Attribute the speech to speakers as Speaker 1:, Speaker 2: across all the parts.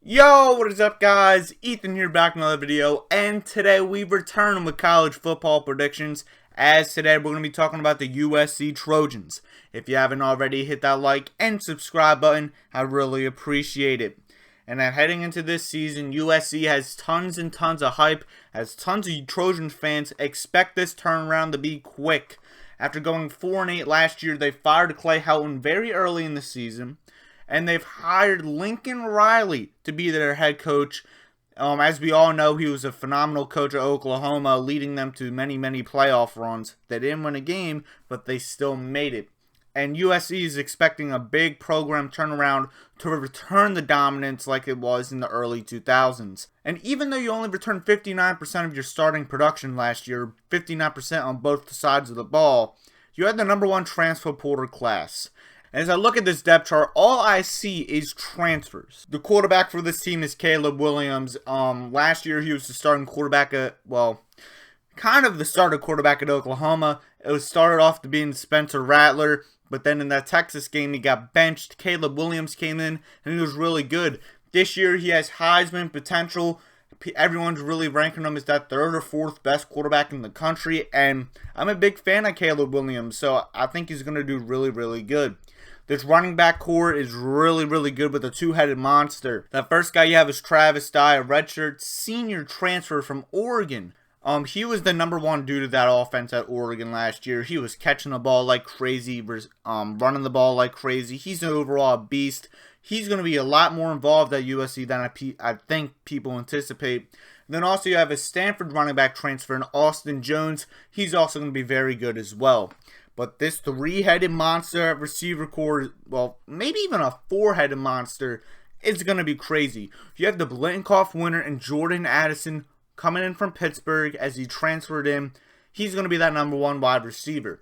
Speaker 1: Yo, what is up guys? Ethan here back in another video, and today we return with college football predictions. As today we're going to be talking about the USC Trojans. If you haven't already, hit that like and subscribe button. I really appreciate it. And then heading into this season, USC has tons and tons of hype, as tons of Trojan fans expect this turnaround to be quick. After going 4-8 last year, they fired Clay Helton very early in the season. And they've hired Lincoln Riley to be their head coach. As we all know, he was a phenomenal coach at Oklahoma, leading them to many playoff runs. They didn't win a game, but they still made it. And USC is expecting a big program turnaround to return the dominance like it was in the early 2000s. And even though you only returned 59% of your starting production last year, 59% on both sides of the ball, you had the #1 transfer portal class. As I look at this depth chart, all I see is transfers. The quarterback for this team is Caleb Williams. Last year he was the starting quarterback at, kind of the starter quarterback at Oklahoma. It was started off to being Spencer Rattler, but then in that Texas game he got benched. Caleb Williams came in and he was really good. This year he has Heisman potential. Everyone's really ranking him as that 3rd or 4th best quarterback in the country, and I'm a big fan of Caleb Williams, so I think he's going to do really good. This running back core is really good with a two-headed monster. That first guy you have is Travis Dye, a redshirt senior transfer from Oregon. He was the #1 dude of that offense at Oregon last year. He was catching the ball like crazy, running the ball like crazy. He's an overall beast. He's going to be a lot more involved at USC than I think people anticipate. And then also you have a Stanford running back transfer in Austin Jones. He's also going to be very good as well. But this 3-headed monster at receiver core, well, maybe even a 4-headed monster, is going to be crazy. You have the Blinkoff winner and Jordan Addison coming in from Pittsburgh as he transferred in. He's going to be that #1 wide receiver.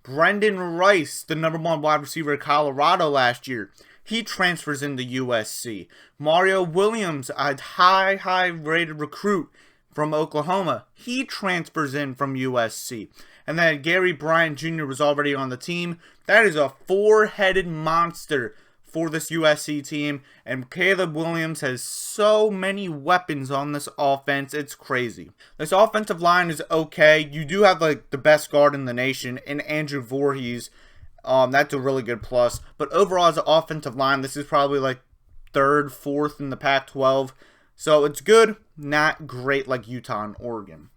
Speaker 1: Brendan Rice, the #1 wide receiver at Colorado last year, he transfers into USC. Mario Williams, a high rated recruit from Oklahoma, he transfers in from USC. And then Gary Bryant Jr. was already on the team. That is a 4-headed monster for this USC team. And Caleb Williams has so many weapons on this offense. It's crazy. This offensive line is okay. You do have like the best guard in the nation in Andrew Voorhees. That's a really good plus. But overall as an offensive line, this is probably like 3rd, 4th in the Pac-12. So it's good, not great like Utah and Oregon.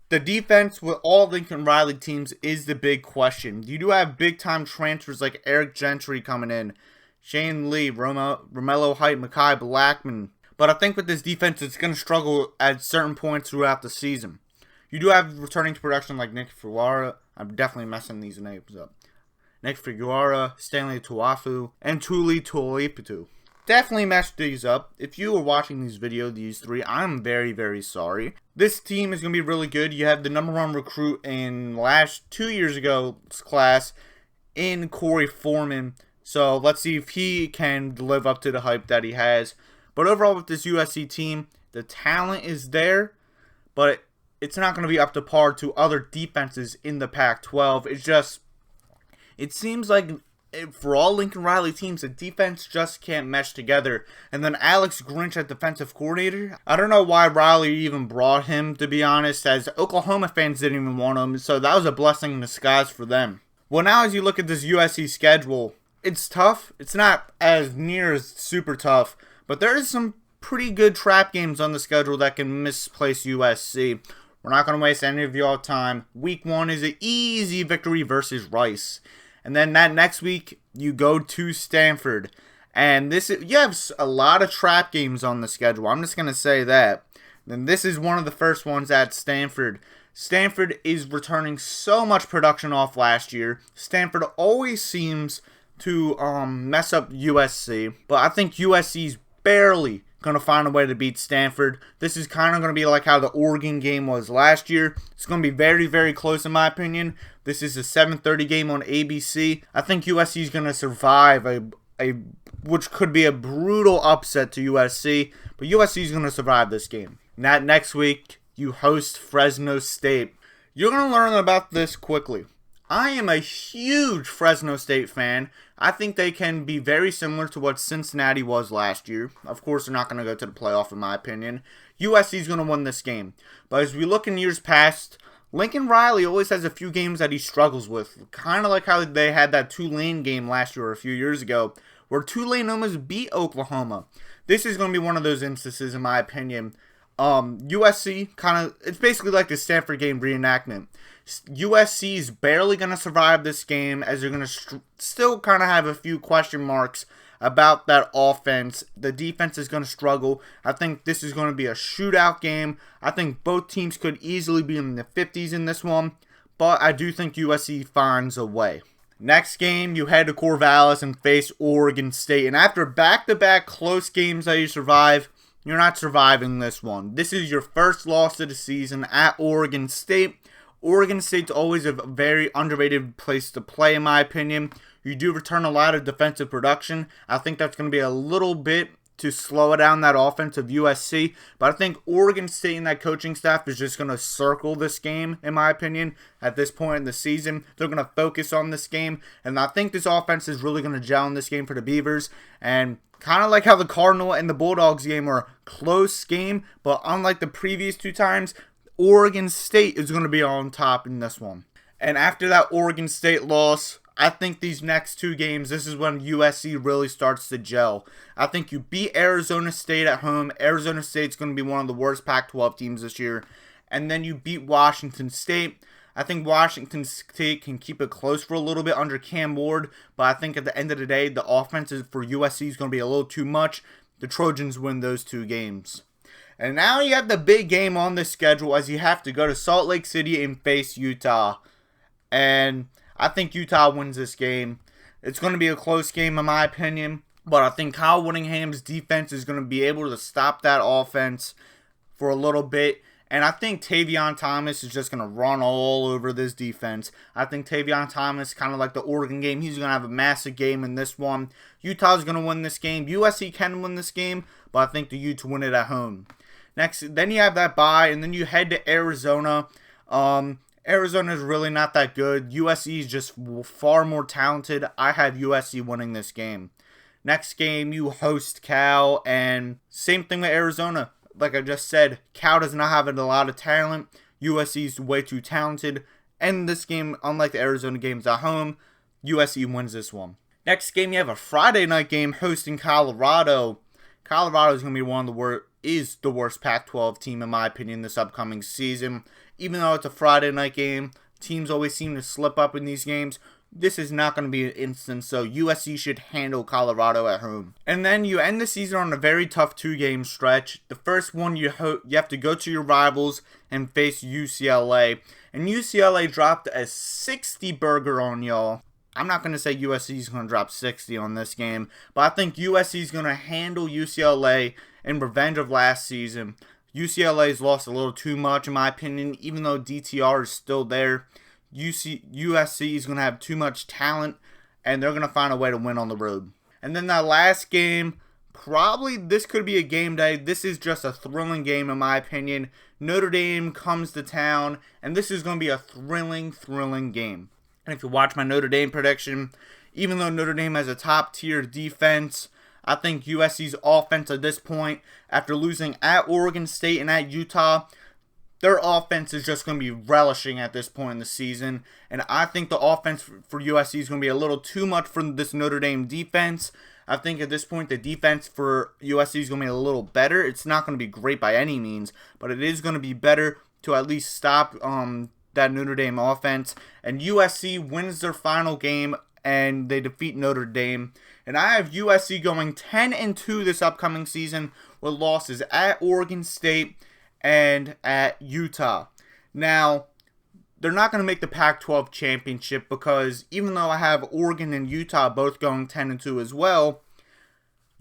Speaker 1: The defense with all Lincoln Riley teams is the big question. You do have big-time transfers like Eric Gentry coming in, Shane Lee, Romello Height, Mekhi Blackman. But I think with this defense, it's going to struggle at certain points throughout the season. You do have returning to production like Nick Figueroa. I'm definitely messing these names up. Nick Figueroa, Stanley Tuafu, and Tuli Tuipulotu. Definitely messed these up. If you were watching these videos, these 3, I'm very sorry. This team is going to be really good. You have the #1 recruit in last 2 years ago's class in Corey Foreman. So let's see if he can live up to the hype that he has. But overall with this USC team, the talent is there, but it's not going to be up to par to other defenses in the Pac-12. It seems like for all Lincoln Riley teams, the defense just can't mesh together. And then Alex Grinch at defensive coordinator, I don't know why Riley even brought him, to be honest, as Oklahoma fans didn't even want him, so that was a blessing in disguise for them. Well, now as you look at this USC schedule, it's tough. It's not as near as super tough, but there is some pretty good trap games on the schedule that can misplace USC. We're not going to waste any of your time. Week 1 is an easy victory versus Rice. And then that next week, you go to Stanford. And you have a lot of trap games on the schedule. I'm just going to say that. Then this is one of the first ones at Stanford. Stanford is returning so much production off last year. Stanford always seems to mess up USC. But I think USC's barely going to find a way to beat Stanford. This is kind of going to be like how the Oregon game was last year. It's going to be very close in my opinion. This is a 7:30 game on ABC. I think USC is going to survive which could be a brutal upset to USC, but USC is going to survive this game. That next week, you host Fresno State. You're going to learn about this quickly. I am a huge Fresno State fan. I think they can be very similar to what Cincinnati was last year. Of course, they're not going to go to the playoff, in my opinion. USC is going to win this game. But as we look in years past, Lincoln Riley always has a few games that he struggles with. Kind of like how they had that Tulane game last year or a few years ago, where Tulane almost beat Oklahoma. This is going to be one of those instances, in my opinion. USC it's basically like the Stanford game reenactment. USC is barely going to survive this game, as they're going to still kind of have a few question marks about that offense. The defense is going to struggle. I think this is going to be a shootout game. I think both teams could easily be in the 50s in this one, but I do think USC finds a way. Next game, you head to Corvallis and face Oregon State. And after back-to-back close games that you survive, you're not surviving this one. This is your first loss of the season at Oregon State. Oregon State's always a very underrated place to play, in my opinion. You do return a lot of defensive production. I think that's going to be a little bit to slow down that offense of USC. But I think Oregon State and that coaching staff is just going to circle this game, in my opinion, at this point in the season. They're going to focus on this game. And I think this offense is really going to gel in this game for the Beavers. And kind of like how the Cardinal and the Bulldogs game were a close game, but unlike the previous two times, Oregon State is going to be on top in this one. And after that Oregon State loss, I think these next two games, this is when USC really starts to gel. I think you beat Arizona State at home. Arizona State's going to be one of the worst Pac-12 teams this year. And then you beat Washington State. I think Washington State can keep it close for a little bit under Cam Ward, but I think at the end of the day, the offense for USC is going to be a little too much. The Trojans win those two games. And now you have the big game on the schedule, as you have to go to Salt Lake City and face Utah. And I think Utah wins this game. It's going to be a close game in my opinion, but I think Kyle Whittingham's defense is going to be able to stop that offense for a little bit. And I think Tavion Thomas is just going to run all over this defense. I think Tavion Thomas, kind of like the Oregon game, he's going to have a massive game in this one. Utah's going to win this game. USC can win this game, but I think the Utes win it at home. Next, then you have that bye, and then you head to Arizona. Arizona is really not that good. USC is just far more talented. I have USC winning this game. Next game, you host Cal, and same thing with Arizona. Like I just said, Cal does not have a lot of talent. USC is way too talented. And this game, unlike the Arizona games at home, USC wins this one. Next game, you have a Friday night game hosting Colorado. Colorado is going to be the worst Pac-12 team, in my opinion, this upcoming season. Even though it's a Friday night game, teams always seem to slip up in these games. This is not going to be an instance, so USC should handle Colorado at home. And then you end the season on a very tough two-game stretch. The first one, you have to go to your rivals and face UCLA. And UCLA dropped a 60 burger on y'all. I'm not going to say USC is going to drop 60 on this game, but I think USC is going to handle UCLA in revenge of last season. UCLA's lost a little too much, in my opinion, even though DTR is still there. USC is going to have too much talent, and they're going to find a way to win on the road. And then that last game, probably this could be a game day. This is just a thrilling game, in my opinion. Notre Dame comes to town, and this is going to be a thrilling game. And if you watch my Notre Dame prediction, even though Notre Dame has a top-tier defense, I think USC's offense at this point, after losing at Oregon State and at Utah, their offense is just going to be relishing at this point in the season. And I think the offense for USC is going to be a little too much for this Notre Dame defense. I think at this point the defense for USC is going to be a little better. It's not going to be great by any means, but it is going to be better to at least stop that Notre Dame offense. And USC wins their final game and they defeat Notre Dame. And I have USC going 10-2 this upcoming season with losses at Oregon State and at Utah. Now, they're not going to make the Pac-12 championship because even though I have Oregon and Utah both going 10-2 as well,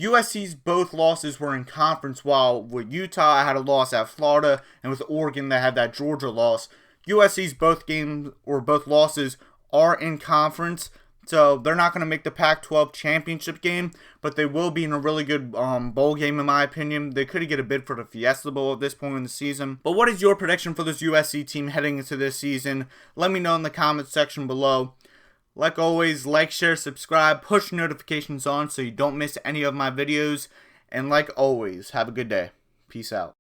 Speaker 1: USC's both losses were in conference, while with Utah I had a loss at Florida, and with Oregon they had that Georgia loss. USC's both losses are in conference, So they're not going to make the Pac-12 championship game, but they will be in a really good bowl game in my opinion. They could get a bid for the Fiesta Bowl at this point in the season. But what is your prediction for this USC team heading into this season? Let me know in the comments section below. Like always, like, share, subscribe, push notifications on so you don't miss any of my videos. And like always, have a good day. Peace out.